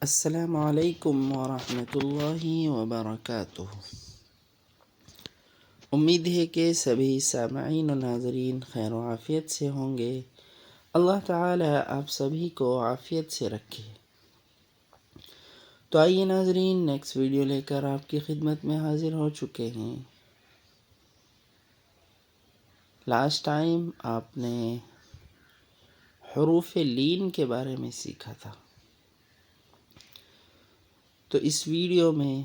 السلام علیکم ورحمۃ اللہ وبرکاتہ۔ امید ہے کہ سبھی سامعین و ناظرین خیر و عافیت سے ہوں گے۔ اللہ تعالی آپ سبھی کو عافیت سے رکھے۔ تو آئیے ناظرین، نیکسٹ ویڈیو لے کر آپ کی خدمت میں حاضر ہو چکے ہیں۔ لاسٹ ٹائم آپ نے حروف لین کے بارے میں سیکھا تھا، تو اس ویڈیو میں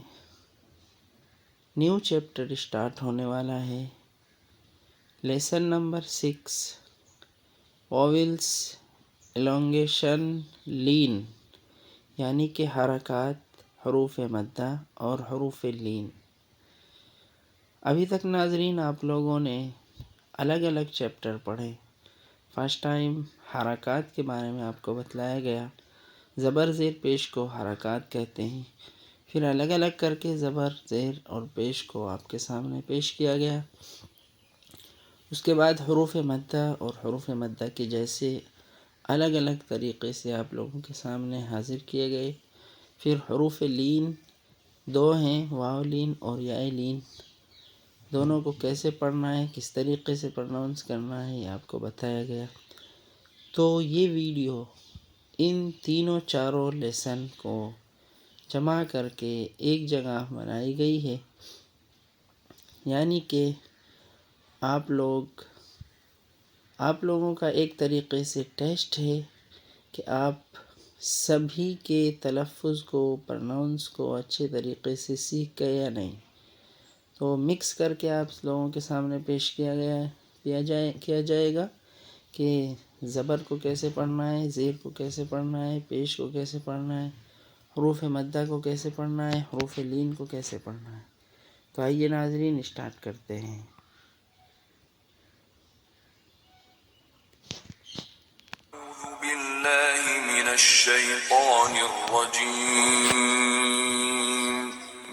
نیو چیپٹر اسٹارٹ ہونے والا ہے۔ لیسن نمبر 6، واویلز، ایلونگیشن، لین، یعنی کہ حرکات، حروف مدہ اور حروف لین۔ ابھی تک ناظرین آپ لوگوں نے الگ الگ چیپٹر پڑھے۔ فرسٹ ٹائم حرکات کے بارے میں آپ کو بتلایا گیا، زبر زیر پیش کو حرکات کہتے ہیں۔ پھر الگ الگ کر کے زبر زیر اور پیش کو آپ کے سامنے پیش کیا گیا۔ اس کے بعد حروف مدہ اور حروف مدہ کے جیسے الگ الگ طریقے سے آپ لوگوں کے سامنے حاضر کیے گئے۔ پھر حروف لین دو ہیں، واو لین اور یا لین، دونوں کو کیسے پڑھنا ہے، کس طریقے سے پروننس کرنا ہے، یہ آپ کو بتایا گیا۔ تو یہ ویڈیو ان تینوں چاروں لیسن کو جمع کر کے ایک جگہ بنائی گئی ہے، یعنی کہ آپ لوگوں کا ایک طریقے سے ٹیسٹ ہے کہ آپ سبھی کے تلفظ کو، پروننس کو اچھے طریقے سے سیکھ گئے یا نہیں۔ تو مکس کر کے آپ لوگوں کے سامنے پیش کیا جائے گا کہ زبر کو کیسے پڑھنا ہے، زیر کو کیسے پڑھنا ہے، پیش کو کیسے پڑھنا ہے، حروف مدہ کو کیسے پڑھنا ہے، حروف لین کو کیسے پڑھنا ہے۔ تو آئیے ناظرین اسٹارٹ کرتے ہیں۔ اعوذ باللہ من الشیطان الرجیم،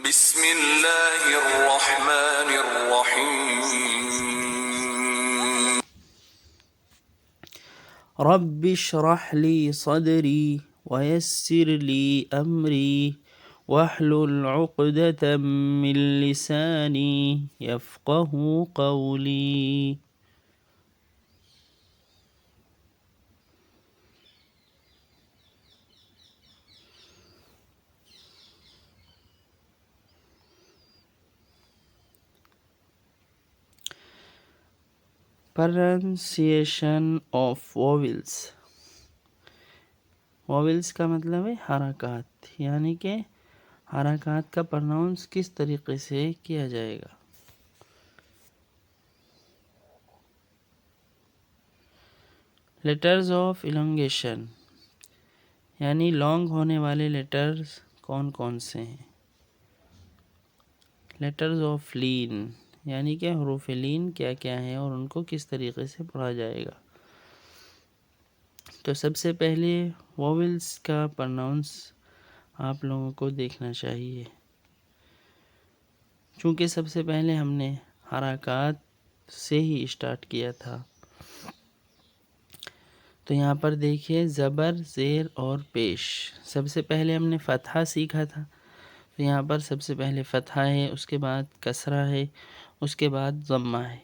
بسم اللہ الرحمن الرحیم۔ رب اشرح لی صدری ویسر لی امری واحلل عقدۃ من لسانی یفقہوا قولی۔ پرنسیشن آف واویلز۔ واویلز کا مطلب ہے حرکات، یعنی کہ حرکات کا پرناؤنس کس طریقے سے کیا جائے گا۔ لیٹرز آف ایلونگیشن، یعنی لانگ ہونے والے لیٹرز کون کون سے ہیں۔ لیٹرز آف لین، یعنی کہ حروف لین کیا کیا ہیں اور ان کو کس طریقے سے پڑھا جائے گا۔ تو سب سے پہلے واویلز کا پرناؤنس آپ لوگوں کو دیکھنا چاہیے، چونکہ سب سے پہلے ہم نے حرکات سے ہی اسٹارٹ کیا تھا۔ تو یہاں پر دیکھیے زبر، زیر اور پیش۔ سب سے پہلے ہم نے فتحہ سیکھا تھا، تو یہاں پر سب سے پہلے فتحہ ہے، اس کے بعد کسرہ ہے، اس کے بعد ضمہ ہے۔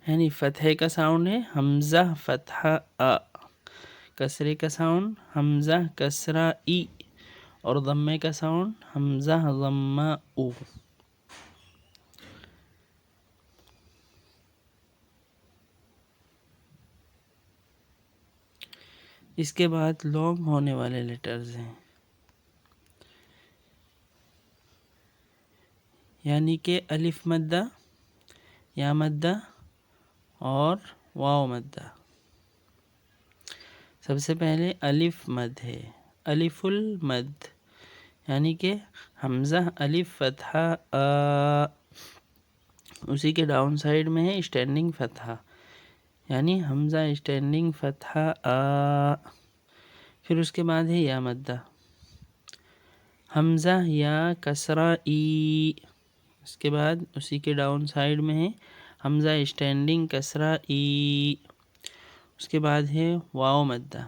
یعنی فتحے کا ساؤنڈ ہے حمزہ فتحہ آ، کسرے کا ساؤنڈ حمزہ کسرہ ای، اور ضمے کا ساؤنڈ حمزہ ضمہ او۔ اس کے بعد لانگ ہونے والے لیٹرز ہیں، یعنی کہ الف مدہ، یا مدہ اور واو مدہ۔ سب سے پہلے الف مد ہے، الف المد، یعنی کہ حمزہ الف فتحہ آ، اسی کے ڈاؤن سائیڈ میں ہے اسٹینڈنگ فتحہ، یعنی حمزہ اسٹینڈنگ فتحہ آ۔ پھر اس کے بعد ہے یا مدہ، حمزہ یا کسرہ ای، اس کے بعد اسی کے ڈاؤن سائیڈ میں ہے حمزہ اسٹینڈنگ کسرہ ای۔ اس کے بعد ہے واو مدہ،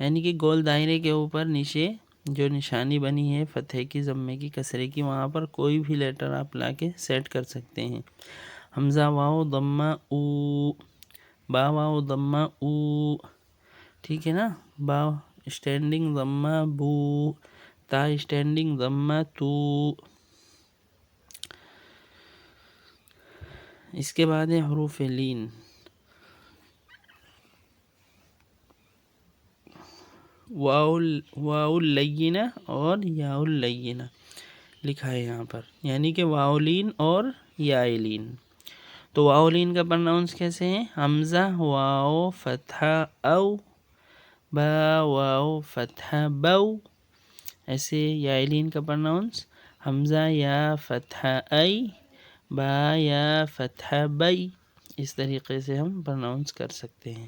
یعنی کہ گول دائرے کے اوپر نیچے جو نشانی بنی ہے فتحے کی، ضمے کی، کسرے کی، وہاں پر کوئی بھی لیٹر آپ لا کے سیٹ کر سکتے ہیں. حمزہ واو ضمہ او، با واو ضمہ او، ٹھیک ہے نا. با اسٹینڈنگ ضمہ بو، تا اسٹینڈنگ ضمہ تو. اس کے بعد ہے حروف لین. واو اللینہ اور یا اللینہ لکھا ہے یہاں پر، یعنی کہ واو لین اور یا لین. تو واو لین کا پرناؤنس کیسے ہیں؟ حمزہ واو فتحہ او، با واو فتحہ بو. ایسے یا لین کا پرناؤنس حمزہ یا فتحہ ای، با یا فتحہ بئی. اس طریقے سے ہم پرناؤنس کر سکتے ہیں.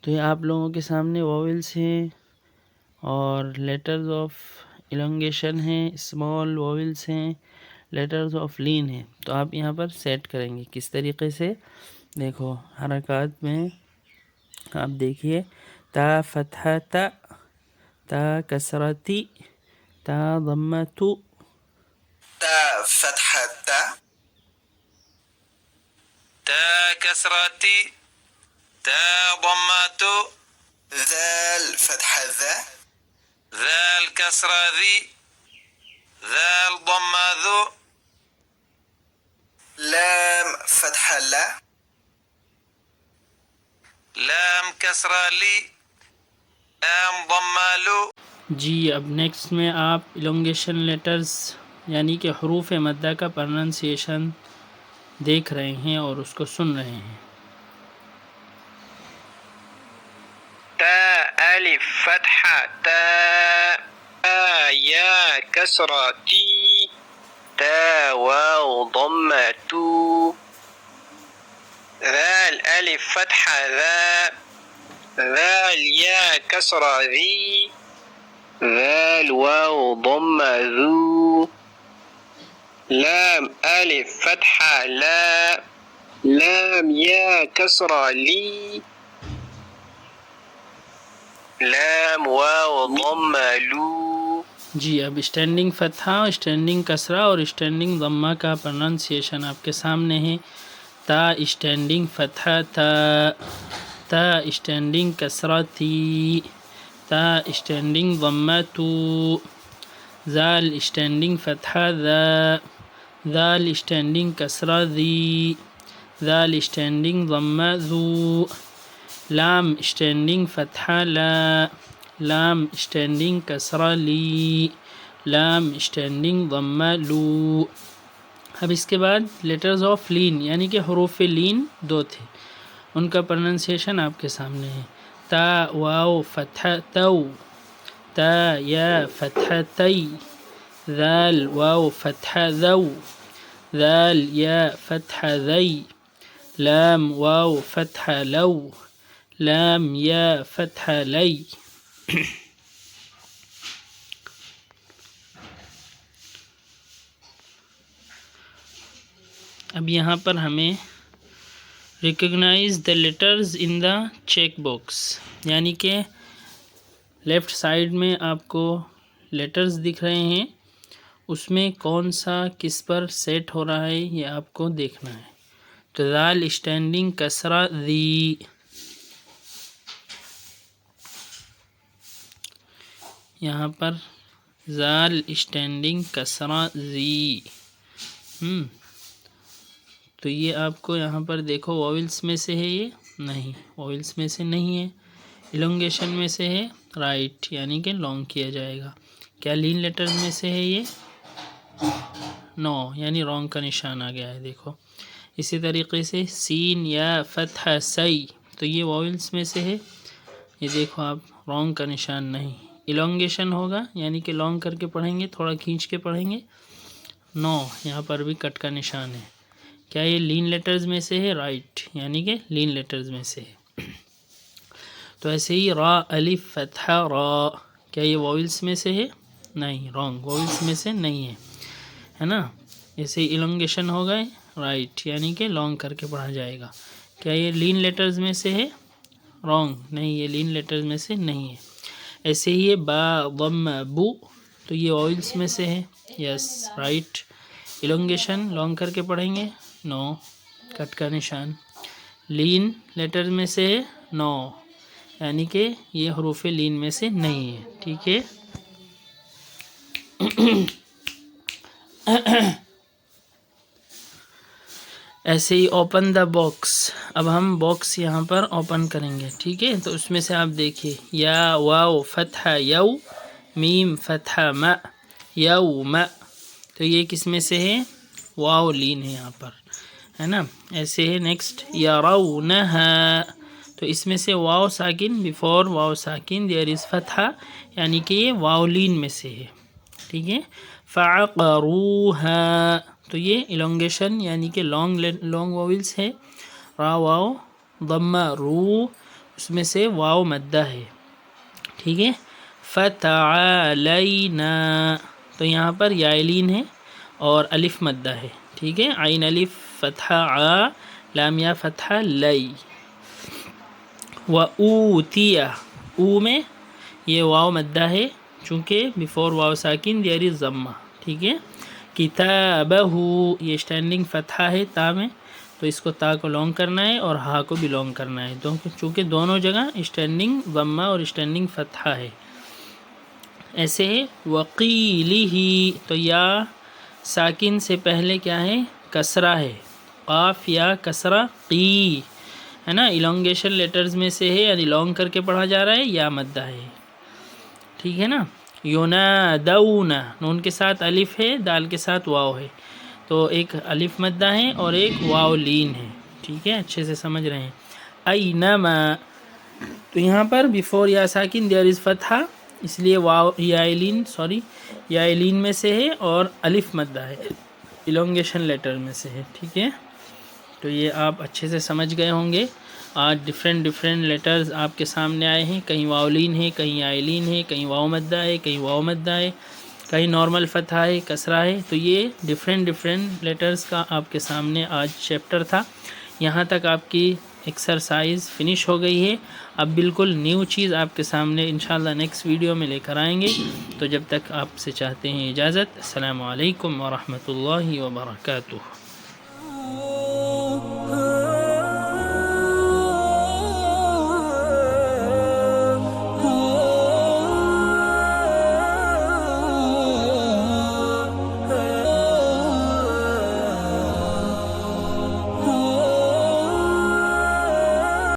تو یہ آپ لوگوں کے سامنے واولس ہیں اور لیٹرز آف الانگیشن ہیں، اسمال واولس ہیں، لیٹرز آف لین ہیں. تو آپ یہاں پر سیٹ کریں گے کس طریقے سے؟ دیکھو حرکات میں آپ دیکھیے، تا فتحہ تا، تا کسرہ تی، تا ضمہ تو. تا فتحہ تا، تا کسرہ تی، تا ضمہ تو، ذال فتحہ ذا، ذال کسرہ ذی، ذال ضمہ ذو، لام فتحہ لا، لام کسرہ لی، لام ضمہ لو. جی اب نیکسٹ میں آپ الانگیشن لیٹرز یعنی کہ حروف مدہ کا پرننسیشن دیکھ رہے ہیں اور اس کو سن رہے ہیں. تا الف فتحہ تا، تا یا کسرہ تی، تا واو ضمہ تو، ذال الف فتحہ ذا، ذال یا کسرہ ذی، ذال واو ضمہ ذو، لام الف فتحہ لا، لام یا کسرہ لی، لام واو ضمہ لو. جی اب اسٹینڈنگ فتحہ، اسٹینڈنگ کسرہ اور اسٹینڈنگ ضمہ کا پرننسیشن آپ کے سامنے ہے. تا اسٹینڈنگ فتحہ تا، تا اسٹینڈنگ کسرہ تی، تا اسٹینڈنگ ضمہ تو، ذال اسٹینڈنگ فتحہ ذا، ذال اسٹینڈنگ کسرہ ذی، ذال اسٹینڈنگ ضمہ ذو، لام اسٹینڈنگ فتحہ لا، لام اسٹینڈنگ کسرہ لی، لام اسٹینڈنگ ضمہ لو. اب اس کے بعد لیٹرز آف لین یعنی کہ حروف لین دو تھے، ان کا پرننسیشن آپ کے سامنے ہے. تا واو فتحہ تو، تا یا فتحہ تی، ذال واو فتحہ ذو، ذال یا فتحہ ذی، لام واو فتحہ لو، لام یا فتحہ لی. اب یہاں پر ہمیں recognise the letters in the check box, یعنی کہ لیفٹ سائڈ میں آپ کو لیٹرز دکھ رہے ہیں، اس میں کون سا کس پر سیٹ ہو رہا ہے یہ آپ کو دیکھنا ہے. تو ذال اسٹینڈنگ کسرہ ذی، یہاں پر ذال اسٹینڈنگ کسرہ ذی. تو یہ آپ کو یہاں پر دیکھو واولس میں سے ہے، یہ نہیں واولس میں سے نہیں ہے، الانگیشن میں سے ہے، رائٹ یعنی کہ لانگ کیا جائے گا. کیا لین لیٹرز میں سے ہے یہ؟ نو، یعنی رانگ کا نشان آ گیا ہے. دیکھو اسی طریقے سے سین یا فتحہ سی، تو یہ واولس میں سے ہے، یہ دیکھو آپ رانگ کا نشان نہیں، الانگیشن ہوگا یعنی کہ لانگ کر کے پڑھیں گے، تھوڑا کھینچ کے پڑھیں گے. نو، یہاں پر بھی کٹ کا نشان ہے. کیا یہ لین لیٹرز میں سے ہے؟ رائٹ یعنی کہ لین لیٹرز میں سے ہے. تو ایسے ہی را الف فتحہ را، کیا یہ واولس میں سے ہے؟ نہیں، رانگ، واولس میں سے نہیں ہے نا. ایسے ہی الانگیشن ہو گئے، رائٹ یعنی کہ لانگ کر کے پڑھا جائے گا. کیا یہ لین لیٹرز میں سے ہے؟ رانگ نہیں، یہ لین لیٹرز میں سے نہیں ہے. ایسے ہی با ضم بو تو یہ واویلس میں سے ہے. Yes right. الونگیشن لانگ کر کے پڑھیں گے، نو کٹ کا نشان. لین لیٹر میں سے ہے، نو یعنی کہ یہ حروف لین میں سے نہیں ہے. ٹھیک ہے. ایسے ہی اوپن دا باکس. اب ہم باکس یہاں پر اوپن کریں گے. ٹھیک ہے. تو اس میں سے آپ دیکھیے، یا واو فتحہ یو، میم فتحہ م، یوم. تو یہ کس میں سے ہے؟ واو لین ہے یہاں پر، ہے نا. ایسے ہے نیکسٹ یرونہا. تو اس میں سے واو ساکن، بیفور واو ساکن دیر از فتحہ، یعنی کہ یہ واو لین میں سے ہے. ٹھیک ہے. فعقروہا تو یہ الونگیشن یعنی کہ لانگ واویلس ہے. را واو ضمہ رو، اس میں سے واو مدہ ہے. ٹھیک ہے. فتعالینا تو یہاں پر یا لین ہے اور الف مدہ ہے. ٹھیک ہے. عین الف فتحہ ع، لام یا فتحہ لی. وَأُوتِیَ او میں یہ واو مدہ ہے، چونکہ بیفور واو ساکن دیر از ضمہ. ٹھیک ہے. کتابہ یہ اسٹینڈنگ فتحہ ہے تا میں، تو اس کو تا کو لانگ کرنا ہے اور ہا کو بھی لانگ کرنا ہے، چونکہ دونوں جگہ اسٹینڈنگ ضمہ اور اسٹینڈنگ فتحہ ہے. ایسے ہے وقیلہ تو یا ساکن سے پہلے کیا ہے؟ کسرہ ہے. قاف یا کسرہ قی ہے نا. الونگیشن لیٹرز میں سے ہے، یعنی لانگ کر کے پڑھا جا رہا ہے، یا مدہ ہے. ٹھیک ہے نا. ینادون نون کے ساتھ الف ہے، دال کے ساتھ واو ہے، تو ایک الف مدہ ہے اور ایک واو لین ہے. ٹھیک ہے. اچھے سے سمجھ رہے ہیں. اینما تو یہاں پر بیفور یا ساکن دیر از فتحہ، اس لیے واو یا لین میں سے ہے اور الف مدہ ہے، الونگیشن لیٹر میں سے ہے. ٹھیک ہے. تو یہ آپ اچھے سے سمجھ گئے ہوں گے. آج ڈفرینٹ لیٹرز آپ کے سامنے آئے ہیں. کہیں واو لین ہے، کہیں یا لین ہے، کہیں واو مدہ ہے، کہیں واو مدہ ہے، کہیں نارمل فتحہ ہے، کسرہ ہے. تو یہ ڈفرینٹ لیٹرز کا آپ کے سامنے آج چیپٹر تھا. یہاں تک آپ کی ایکسرسائز فنش ہو گئی ہے. اب بالکل نیو چیز آپ کے سامنے انشاءاللہ نیکسٹ ویڈیو میں لے کر آئیں گے. تو جب تک آپ سے چاہتے ہیں اجازت. السلام علیکم ورحمۃ اللہ وبرکاتہ.